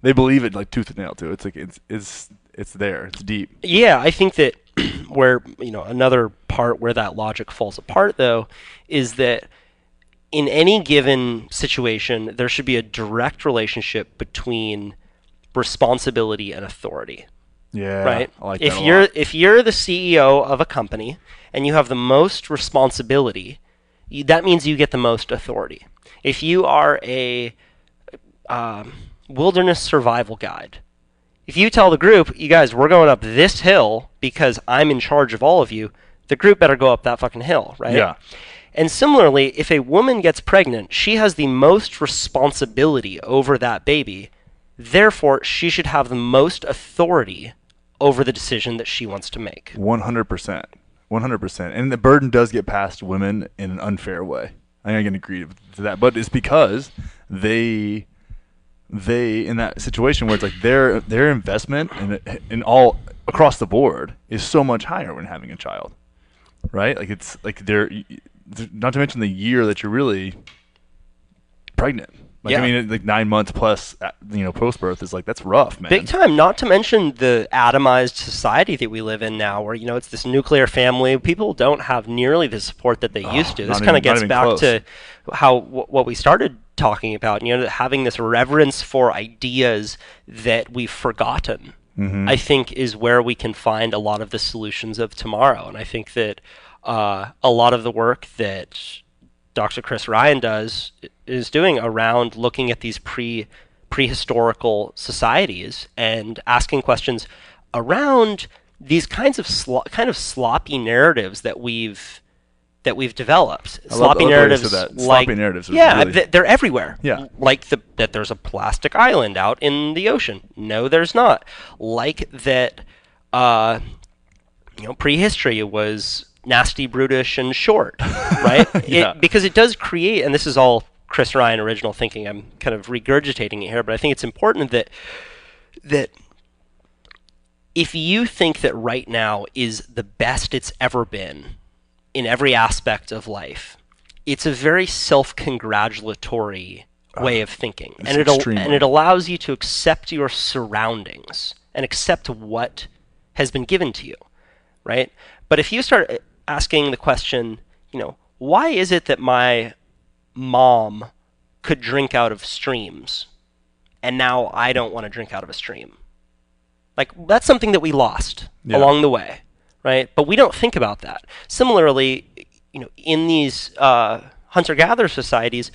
they believe it like tooth and nail too. It's like it's there. It's deep. Yeah, I think that where, another part where that logic falls apart though is that in any given situation, there should be a direct relationship between responsibility and authority. Yeah, right. I like that a lot. If you're the CEO of a company and you have the most responsibility, that means you get the most authority. If you are a wilderness survival guide, if you tell the group, you guys, we're going up this hill because I'm in charge of all of you, the group better go up that fucking hill, right? Yeah. And similarly, if a woman gets pregnant, she has the most responsibility over that baby. Therefore, she should have the most authority over the decision that she wants to make. 100%. 100%. And the burden does get passed to women in an unfair way. I think I can agree to that. But it's because they in that situation where it's like their investment in all across the board is so much higher when having a child, right? Like it's like they're not to mention the year that you're really pregnant. Like, Yeah. I mean, like 9 months plus, post birth is like, that's rough, man. Big time. Not to mention the atomized society that we live in now, where it's this nuclear family. People don't have nearly the support that they used to. This kind of gets back close. to how what we started talking about. Having this reverence for ideas that we've forgotten. Mm-hmm. I think is where we can find a lot of the solutions of tomorrow. And I think that a lot of the work that Dr. Chris Ryan is doing around looking at these prehistorical societies and asking questions around these kinds of sloppy narratives that we've developed. Sloppy narratives, sloppy narratives. Really... they're everywhere. Yeah, like that there's a plastic island out in the ocean. No, there's not. Like that, prehistory was nasty, brutish, and short, right? Yeah. Because it does create, and this is all Chris Ryan original thinking. I'm kind of regurgitating it here, but I think it's important that if you think that right now is the best it's ever been in every aspect of life, it's a very self-congratulatory way of thinking, and it allows you to accept your surroundings and accept what has been given to you, right? But if you start asking the question, why is it that my mom could drink out of streams and now I don't want to drink out of a stream? Like, that's something that we lost along the way, right? But we don't think about that. Similarly, in these hunter-gatherer societies,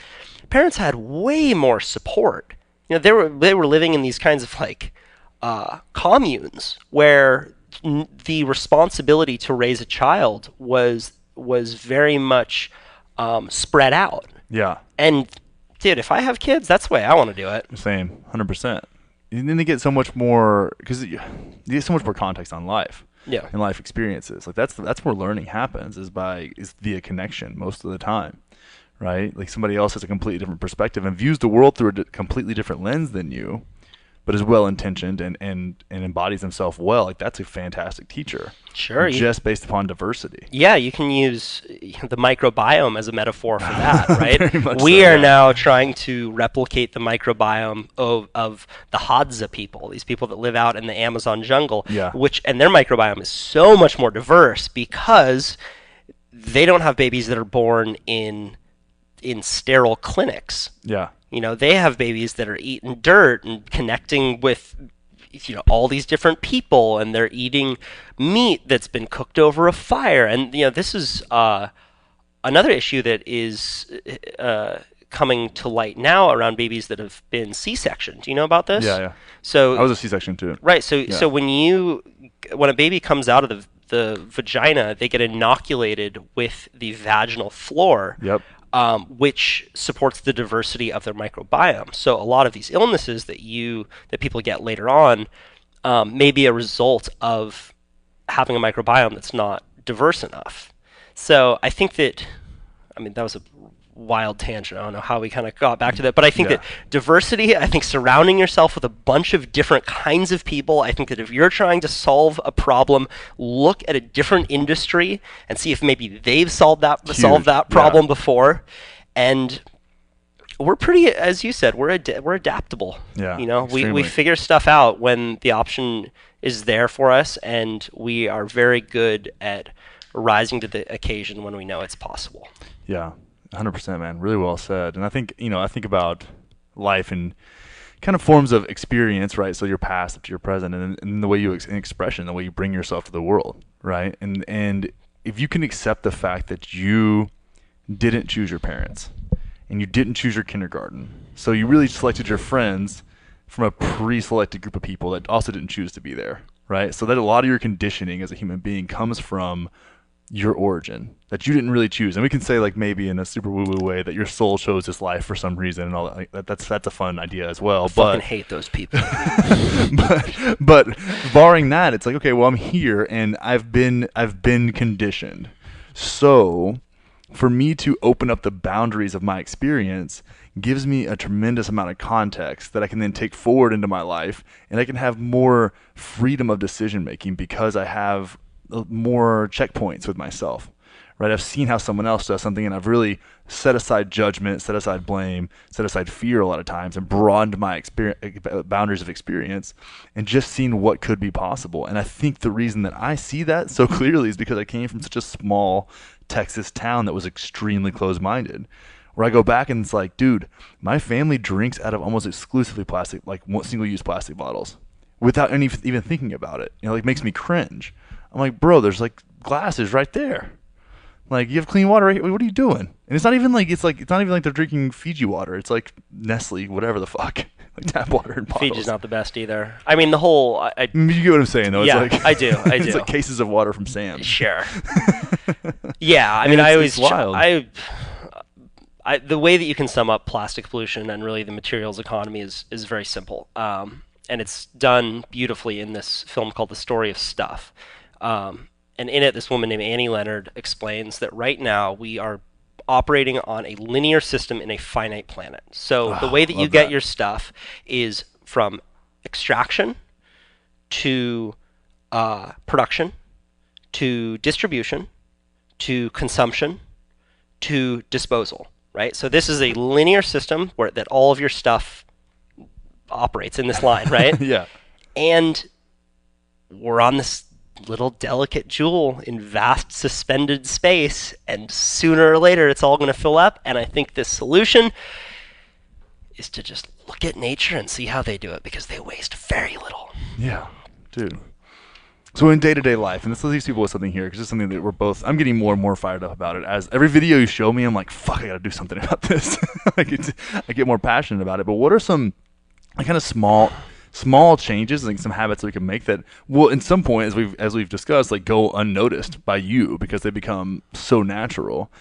parents had way more support. They were living in these kinds of like communes where the responsibility to raise a child was very much spread out. Yeah. And dude, if I have kids, that's the way I want to do it. Same, 100%. And then they get so much more because you get so much more context on life. Yeah. And life experiences. Like that's where learning happens is via connection most of the time, right? Like somebody else has a completely different perspective and views the world through a completely different lens than you, but is well intentioned and embodies himself well. Like that's a fantastic teacher. Sure. Just based upon diversity. Yeah, you can use the microbiome as a metaphor for that, right? Very much we so, are yeah. now trying to replicate the microbiome of the Hadza people, these people that live out in the Amazon jungle, Yeah. and their microbiome is so much more diverse because they don't have babies that are born in sterile clinics. Yeah. They have babies that are eating dirt and connecting with all these different people, and they're eating meat that's been cooked over a fire. And this is another issue that is coming to light now around babies that have been C-sectioned. Do you know about this? Yeah. So I was a C-section too. Right. So when a baby comes out of the vagina, they get inoculated with the vaginal floor. Yep. Which supports the diversity of their microbiome. So a lot of these illnesses that people get later on may be a result of having a microbiome that's not diverse enough. So I think that was a wild tangent. I don't know how we kind of got back to that, but I think that diversity, I think surrounding yourself with a bunch of different kinds of people, I think that if you're trying to solve a problem, look at a different industry and see if maybe they've solved that problem before. And we're pretty, as you said, we're adaptable. Yeah, we figure stuff out when the option is there for us, and we are very good at rising to the occasion when we know it's possible. Yeah. 100%, man. Really well said. And I think, I think about life in kind of forms of experience, right? So your past up to your present, and the way you expression, the way you bring yourself to the world, right? And if you can accept the fact that you didn't choose your parents and you didn't choose your kindergarten, so you really selected your friends from a pre-selected group of people that also didn't choose to be there, right? So that a lot of your conditioning as a human being comes from your origin that you didn't really choose. And we can say, like, maybe in a super woo-woo way that your soul chose this life for some reason and all that. Like, that's a fun idea as well. I fucking hate those people. but barring that, it's like, okay, well, I'm here and I've been conditioned. So for me to open up the boundaries of my experience gives me a tremendous amount of context that I can then take forward into my life, and I can have more freedom of decision making because I have more checkpoints with myself. Right? I've seen how someone else does something, and I've really set aside judgment, set aside blame, set aside fear a lot of times, and broadened my boundaries of experience, and just seen what could be possible. And I think the reason that I see that so clearly is because I came from such a small Texas town that was extremely closed-minded. Where I go back and it's like, dude, my family drinks out of almost exclusively plastic, like single-use plastic bottles, without even thinking about it. Like, it makes me cringe. I'm like, bro, there's like glasses right there. Like, you have clean water. Right? What are you doing? And it's not even like it's not even like they're drinking Fiji water. It's like Nestle, whatever the fuck, like tap water in bottles. Fiji's not the best either. I mean, the whole. You get what I'm saying, though. Yeah, it's like, I do. It's like cases of water from Sam's. Sure. Yeah, I mean, it's wild. The way that you can sum up plastic pollution and really the materials economy is very simple, and it's done beautifully in this film called The Story of Stuff. And in it, this woman named Annie Leonard explains that right now we are operating on a linear system in a finite planet. So the way that you get your stuff is from extraction to production to distribution to consumption to disposal, right? So this is a linear system that all of your stuff operates in this line, right? Yeah. And we're on this little delicate jewel in vast suspended space, and sooner or later it's all going to fill up. And I think this solution is to just look at nature and see how they do it, because they waste very little. Yeah, dude. So in day-to-day life, and this leaves people with something here, because it's something that I'm getting more and more fired up about it. As every video you show me, I'm like, fuck, I gotta do something about this. I get more passionate about it. But what are some kind of small changes, like some habits that we can make that will, in some point, as we've discussed, like go unnoticed by you because they become so natural,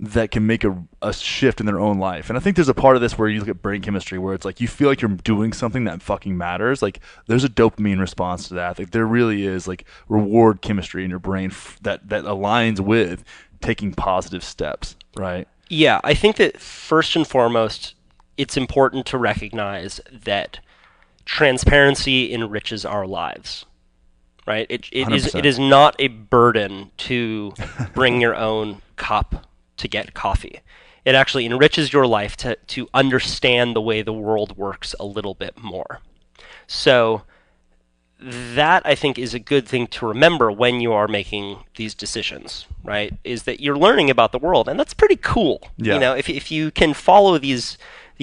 that can make a shift in their own life? And I think there's a part of this where you look at brain chemistry where it's like you feel like you're doing something that fucking matters. Like, there's a dopamine response to that. Like, there really is like reward chemistry in your brain that aligns with taking positive steps, right? Yeah, I think that first and foremost, it's important to recognize that transparency enriches our lives, right? It is not a burden to bring your own cup to get coffee. It actually enriches your life to understand the way the world works a little bit more. So that, I think, is a good thing to remember when you are making these decisions, right? Is that you're learning about the world, and that's pretty cool. Yeah. You know, if you can follow these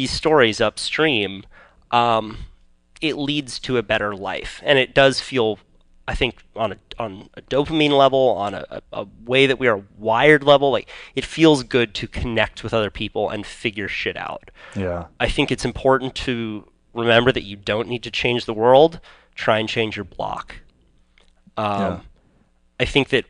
stories upstream, it leads to a better life, and it does feel, I think, on a dopamine level, on a way that we are wired level, like it feels good to connect with other people and figure shit out. Yeah. I think it's important to remember that you don't need to change the world. Try and change your block. Yeah. I think that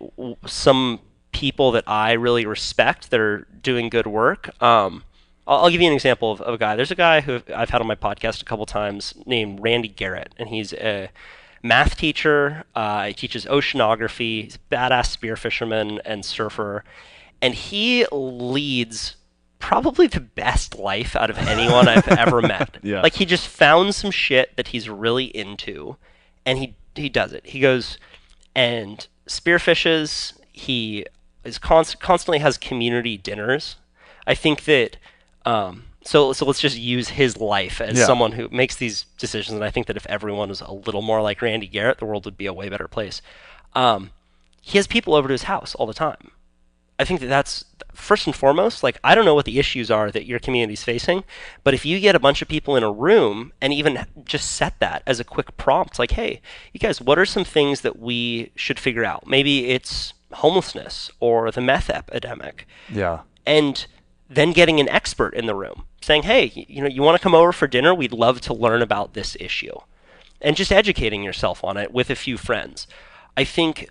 some people that I really respect that are doing good work. I'll give you an example of a guy. There's a guy who I've had on my podcast a couple times named Randy Garrett, and he's a math teacher. He teaches oceanography. He's a badass spear fisherman and surfer, and he leads probably the best life out of anyone I've ever met. Yeah. Like, he just found some shit that he's really into, and he does it. He goes and spearfishes. He is constantly has community dinners. I think that so let's just use his life as someone who makes these decisions, and I think that if everyone was a little more like Randy Garrett, the world would be a way better place. He has people over to his house all the time. I think that that's first and foremost. Like, I don't know what the issues are that your community's facing, but if you get a bunch of people in a room and even just set that as a quick prompt, like, hey, you guys, what are some things that we should figure out? Maybe it's homelessness or the meth epidemic. Yeah. And then getting an expert in the room saying, hey, you want to come over for dinner? We'd love to learn about this issue. And just educating yourself on it with a few friends. I think,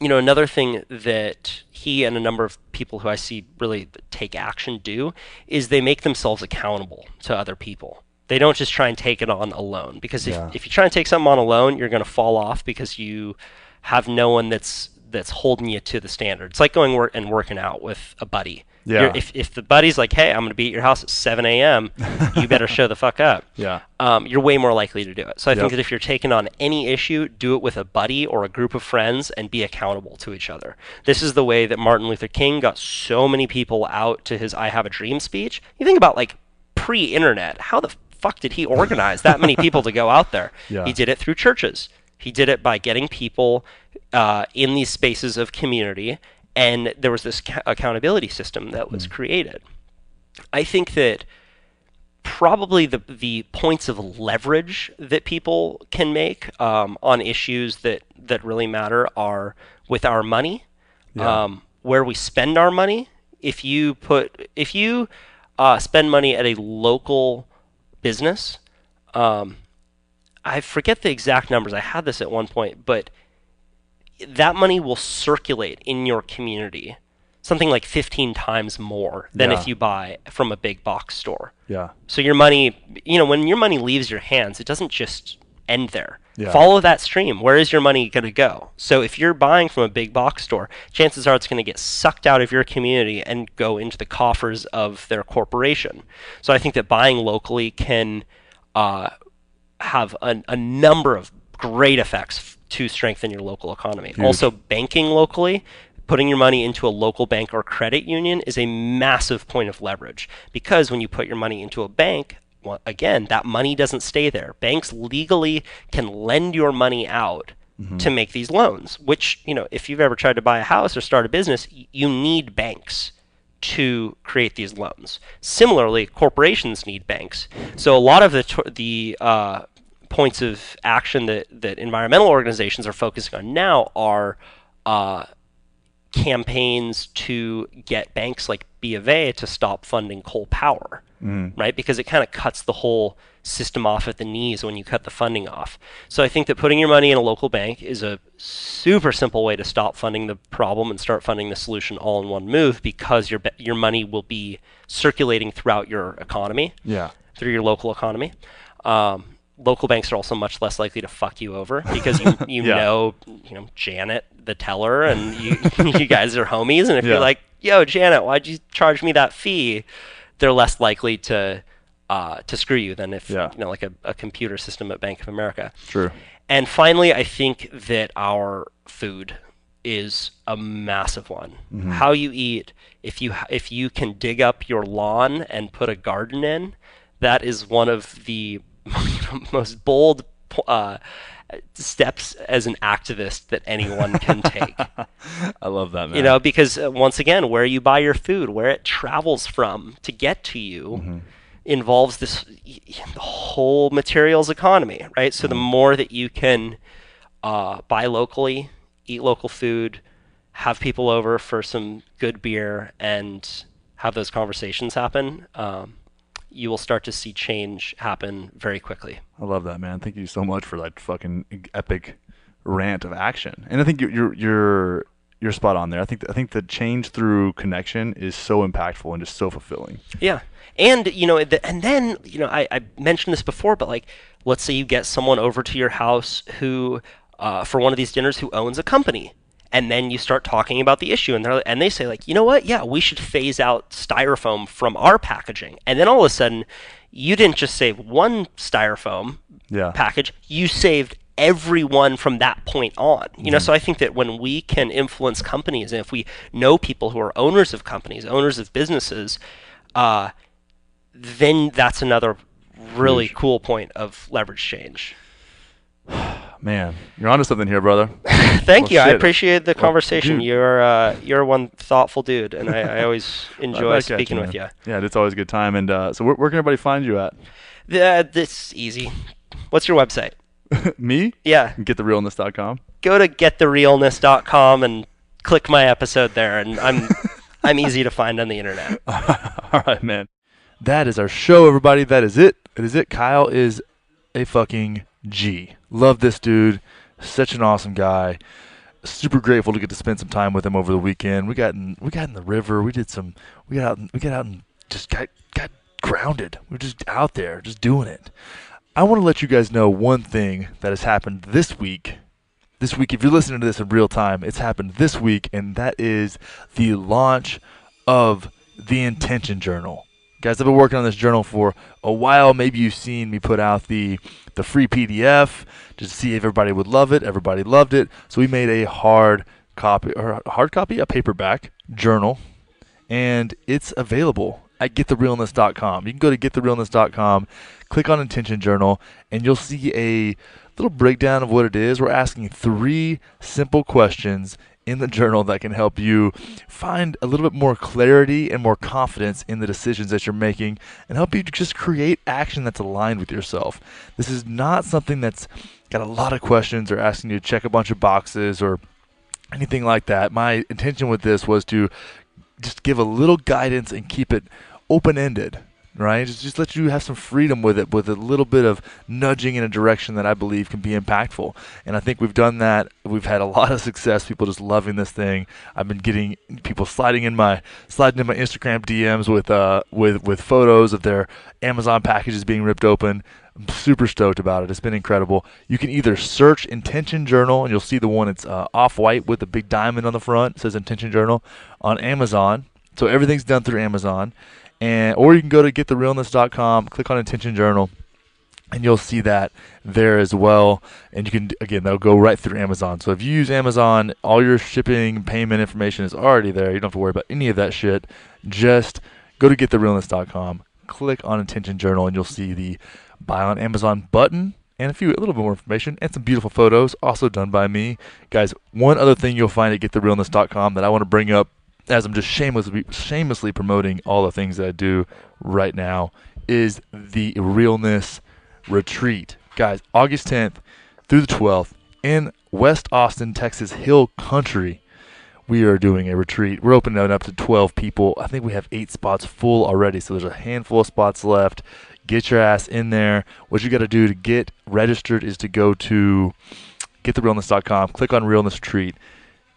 another thing that he and a number of people who I see really take action do is they make themselves accountable to other people. They don't just try and take it on alone. Because if you try and take something on alone, you're going to fall off because you have no one that's that's holding you to the standard. It's like going and working out with a buddy. Yeah. If the buddy's like, hey, I'm going to be at your house at 7 a.m., you better show the fuck up. Yeah. You're way more likely to do it. So I think Yep. that if you're taking on any issue, do it with a buddy or a group of friends and be accountable to each other. This is the way that Martin Luther King got so many people out to his I Have a Dream speech. You think about like pre-internet, how the fuck did he organize that many people to go out there? Yeah. He did it through churches. He did it by getting people in these spaces of community, and there was this accountability system that was created. I think that probably the points of leverage that people can make on issues that really matter are with our money, where we spend our money. If you spend money at a local business, I forget the exact numbers. I had this at one point, but that money will circulate in your community something like 15 times more than Yeah. if you buy from a big box store. Yeah. So your money, when your money leaves your hands, it doesn't just end there. Yeah. Follow that stream. Where is your money going to go? So if you're buying from a big box store, chances are it's going to get sucked out of your community and go into the coffers of their corporation. So I think that buying locally can have a number of great effects to strengthen your local economy. Huge. Also, banking locally, putting your money into a local bank or credit union is a massive point of leverage, because when you put your money into a bank, well, again, that money doesn't stay there. Banks legally can lend your money out to make these loans, which, if you've ever tried to buy a house or start a business, you need banks to create these loans. Similarly, corporations need banks. So a lot of the points of action that environmental organizations are focusing on now are campaigns to get banks like B of A to stop funding coal power, right? Because it kind of cuts the whole system off at the knees when you cut the funding off. So I think that putting your money in a local bank is a super simple way to stop funding the problem and start funding the solution all in one move, because your money will be circulating throughout your economy, Yeah. through your local economy. Local banks are also much less likely to fuck you over, because you Yeah. know Janet, the teller, and you you guys are homies. And if Yeah. you're like, yo, Janet, why'd you charge me that fee? They're less likely to screw you than if Yeah. like a computer system at Bank of America. True. And finally, I think that our food is a massive one. How you eat, if you can dig up your lawn and put a garden in, that is one of the most bold steps as an activist that anyone can take. I love that, man. Because once again, where you buy your food, where it travels from to get to you, involves the whole materials economy, right? So the more that you can buy locally, eat local food, have people over for some good beer, and have those conversations happen, you will start to see change happen very quickly. I love that, man. Thank you so much for that fucking epic rant of action. And I think you're spot on there. I think the change through connection is so impactful and just so fulfilling. Yeah. And then I mentioned this before, but like, let's say you get someone over to your house who for one of these dinners who owns a company. And then you start talking about the issue, and they say, like, you know what? Yeah, we should phase out styrofoam from our packaging. And then all of a sudden, you didn't just save one styrofoam package; you saved everyone from that point on. So I think that when we can influence companies, and if we know people who are owners of companies, owners of businesses, then that's another really cool point of leverage change. Man, you're onto something here, brother. Thank you. I shit. appreciate the conversation. dude. You're one thoughtful dude, and I always enjoy Back at speaking you, with you. man. Yeah, it's always a good time. And so where can everybody find you at? This easy. What's your website? Me? Yeah. GetTheRealness.com. Go to gettherealness.com and click my episode there, and I'm easy to find on the internet. All right, man. That is our show, everybody. That is it. It is it. Kyle is a fucking G. Love this dude. Such an awesome guy. Super grateful to get to spend some time with him over the weekend. We got in the river. We got out and just got grounded. We're just out there, just doing it. I want to let you guys know one thing that has happened this week this week. If you're listening to this in real time, it's happened this week, and that is the launch of the Intention Journal. Guys, I've been working on this journal for a while. Maybe you've seen me put out the free PDF just to see if everybody would love it. Everybody loved it. So we made a a paperback journal, and it's available at gettherealness.com. You can go to gettherealness.com, click on Intention Journal, and you'll see a little breakdown of what it is. We're asking 3 simple questions in the journal that can help you find a little bit more clarity and more confidence in the decisions that you're making and help you to just create action that's aligned with yourself. This is not something that's got a lot of questions or asking you to check a bunch of boxes or anything like that. My intention with this was to just give a little guidance and keep it open-ended, right? Just let you have some freedom with it, with a little bit of nudging in a direction that I believe can be impactful. And I think we've done that. We've had a lot of success. People just loving this thing. I've been getting people sliding in my Instagram DMs with photos of their Amazon packages being ripped open. I'm super stoked about it. It's been incredible. You can either search Intention Journal, and you'll see the one that's off-white with a big diamond on the front. It says Intention Journal on Amazon. So everything's done through Amazon. Or you can go to gettherealness.com, click on Intention Journal, and you'll see that there as well. And you can, again, that'll go right through Amazon. So if you use Amazon, all your shipping, payment information is already there. You don't have to worry about any of that shit. Just go to gettherealness.com, click on Intention Journal, and you'll see the Buy on Amazon button and a little bit more information and some beautiful photos, also done by me. Guys, one other thing you'll find at gettherealness.com that I want to bring up as I'm just shamelessly promoting all the things that I do right now is the Realness Retreat. Guys, August 10th through the 12th in West Austin, Texas Hill Country. We are doing a retreat. We're opening it up to 12 people. I think we have 8 spots full already, so there's a handful of spots left. Get your ass in there. What you got to do to get registered is to go to gettherealness.com, click on Realness Retreat,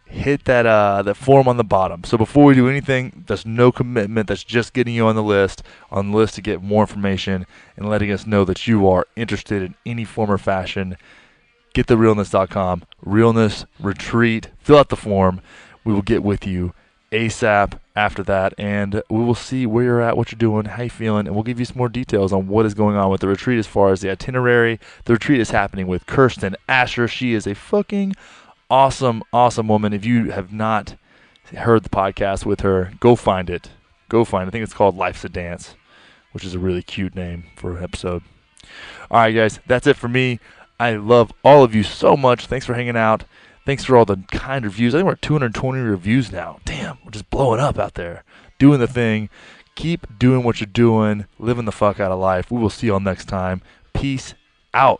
hit that form on the bottom. So before we do anything, there's no commitment. That's just getting you on the list to get more information and letting us know that you are interested in any form or fashion. Gettherealness.com, Realness Retreat. Fill out the form. We will get with you ASAP after that, and we will see where you're at, what you're doing, how you're feeling, and we'll give you some more details on what is going on with the retreat as far as the itinerary. The retreat is happening with Kirsten Asher. She is a fucking awesome woman. If you have not heard the podcast with her, go find it. I think it's called Life's a Dance, which is a really cute name for an episode. All right, guys, that's it for me. I love all of you so much. Thanks for hanging out. Thanks for all the kind reviews. I think we're at 220 reviews now. Damn, we're just blowing up out there. Doing the thing. Keep doing what you're doing. Living the fuck out of life. We will see y'all next time. Peace out.